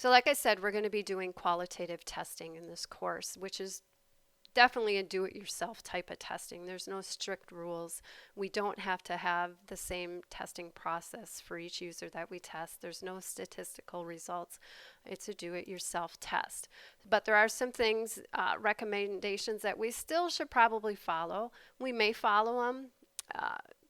So like I said, we're going to be doing qualitative testing in this course, which is definitely a do-it-yourself type of testing. There's no strict rules. We don't have to have the same testing process for each user that we test. There's no statistical results. It's a do-it-yourself test. But there are some things, recommendations that we still should probably follow. We may follow them,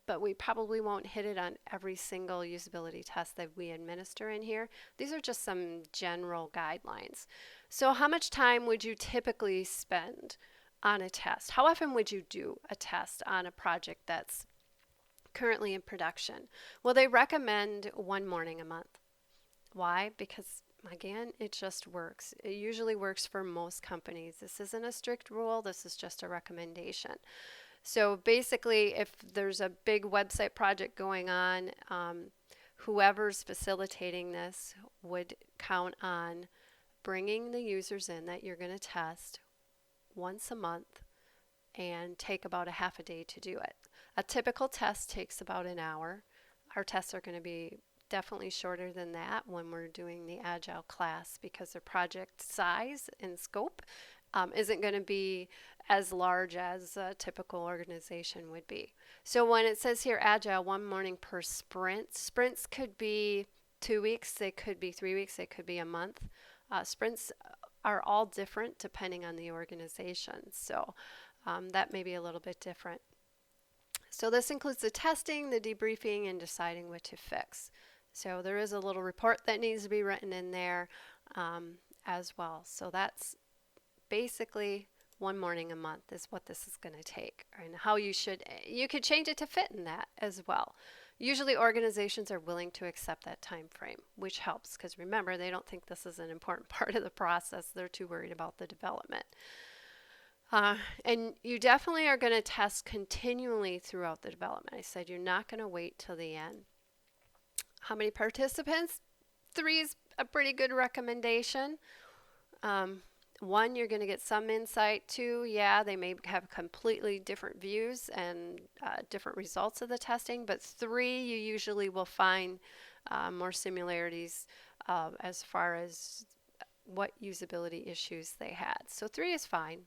but we probably won't hit it on every single usability test that we administer in here. These are just some general guidelines. So how much time would you typically spend on a test? How often would you do a test on a project that's currently in production? Well, they recommend one morning a month. Why? Because again, it just works. It usually works for most companies. This isn't a strict rule, this is just a recommendation. So basically, if there's a big website project going on, whoever's facilitating this would count on bringing the users in that you're going to test once a month and take about a half a day to do it. A typical test takes about an hour. Our tests are going to be definitely shorter than that when we're doing the Agile class because the project size and scope isn't going to be as large as a typical organization would be. So when it says here Agile, one morning per sprint, sprints could be 2 weeks, they could be 3 weeks, they could be a month. Sprints are all different depending on the organization, so that may be a little bit different. So this includes the testing, the debriefing, and deciding what to fix. So there is a little report that needs to be written in there as well. So that's basically one morning a month is what this is going to take, and how you could change it to fit in that as well. Usually organizations are willing to accept that time frame, which helps because remember, they don't think this is an important part of the process. They're too worried about the development. And you definitely are going to test continually throughout the development. I said you're not going to wait till the end. How many participants? 3 is a pretty good recommendation. 1, you're going to get some insight. 2, yeah, they may have completely different views and different results of the testing. But 3, you usually will find more similarities as far as what usability issues they had. So 3 is fine.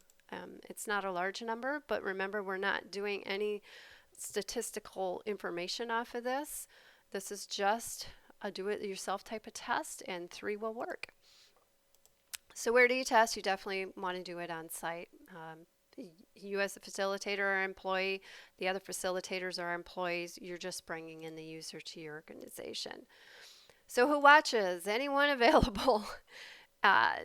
It's not a large number, but remember, we're not doing any statistical information off of this. This is just a do-it-yourself type of test, and 3 will work. So where do you test? You definitely want to do it on site. You as a facilitator or employee, the other facilitators are employees. You're just bringing in the user to your organization. So who watches? Anyone available?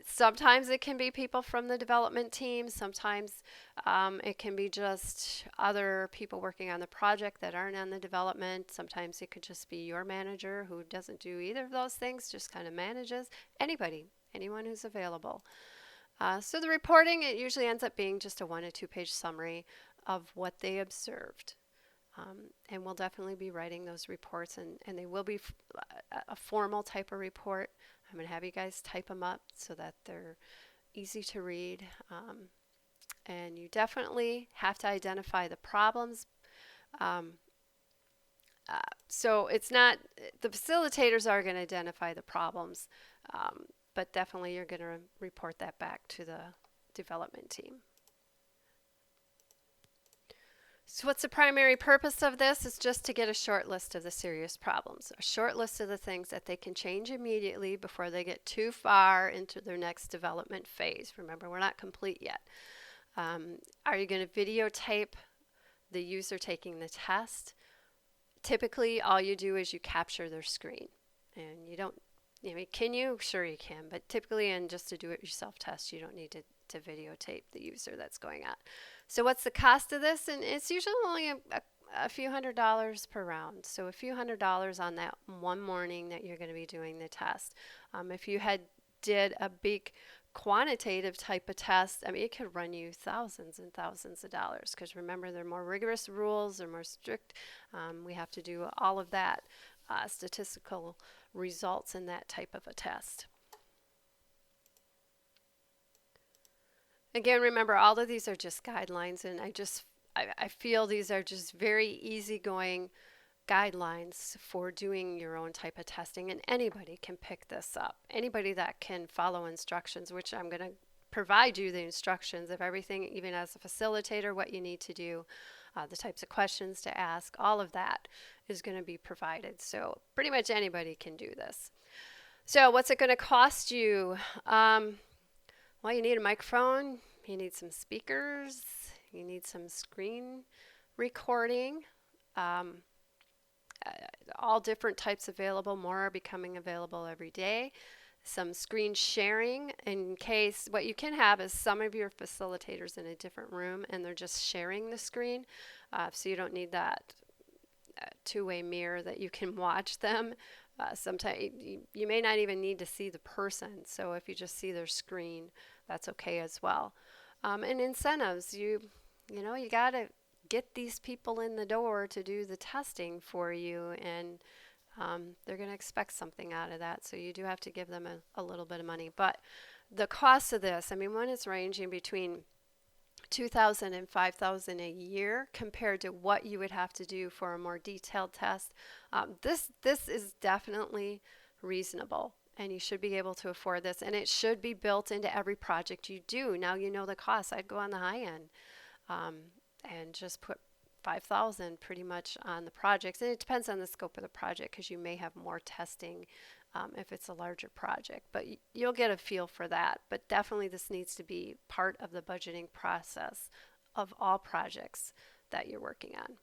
Sometimes it can be people from the development team. Sometimes it can be just other people working on the project that aren't on the development. Sometimes it could just be your manager who doesn't do either of those things, just kind of manages. Anyone who's available. So the reporting, it usually ends up being just a 1 or 2 page summary of what they observed. And we'll definitely be writing those reports, and they will be a formal type of report. I'm going to have you guys type them up so that they're easy to read. And you definitely have to identify the problems. So it's not, the facilitators are going to identify the problems, but definitely you're going to report that back to the development team. So what's the primary purpose of this? Is just to get a short list of the serious problems, a short list of the things that they can change immediately before they get too far into their next development phase. Remember, we're not complete yet. Are you going to videotape the user taking the test? Typically, all you do is you capture their screen, and you don't, can you? Sure you can, but typically in just a do-it-yourself test, you don't need to videotape the user that's going on. So what's the cost of this? And it's usually only a few $100s per round. So a few $100s on that one morning that you're going to be doing the test. If you did a big quantitative type of test, it could run you thousands and thousands of dollars, because remember, they're more rigorous rules, they're more strict. We have to do all of that statistical results in that type of a test. Again, remember, all of these are just guidelines, and I feel these are just very easygoing guidelines for doing your own type of testing, and anybody can pick this up. Anybody that can follow instructions, which I'm going to provide you the instructions of everything, even as a facilitator, what you need to do, the types of questions to ask, all of that is going to be provided. So pretty much anybody can do this. So what's it going to cost you? Well, you need a microphone, you need some speakers, you need some screen recording. Um, all different types available. More are becoming available every day. Some screen sharing in case what you can have is some of your facilitators in a different room and they're just sharing the screen. So you don't need that two-way mirror that you can watch them. Sometimes you may not even need to see the person. So if you just see their screen, that's okay as well. And incentives, you got to get these people in the door to do the testing for you, and they're going to expect something out of that. So you do have to give them a little bit of money. But the cost of this, I mean, when it's ranging between $2,000 and $5,000 a year compared to what you would have to do for a more detailed test, this is definitely reasonable. And you should be able to afford this, and it should be built into every project you do. Now you know the cost. I'd go on the high end. And just put 5,000 pretty much on the projects. And it depends on the scope of the project because you may have more testing if it's a larger project. But you'll get a feel for that. But definitely this needs to be part of the budgeting process of all projects that you're working on.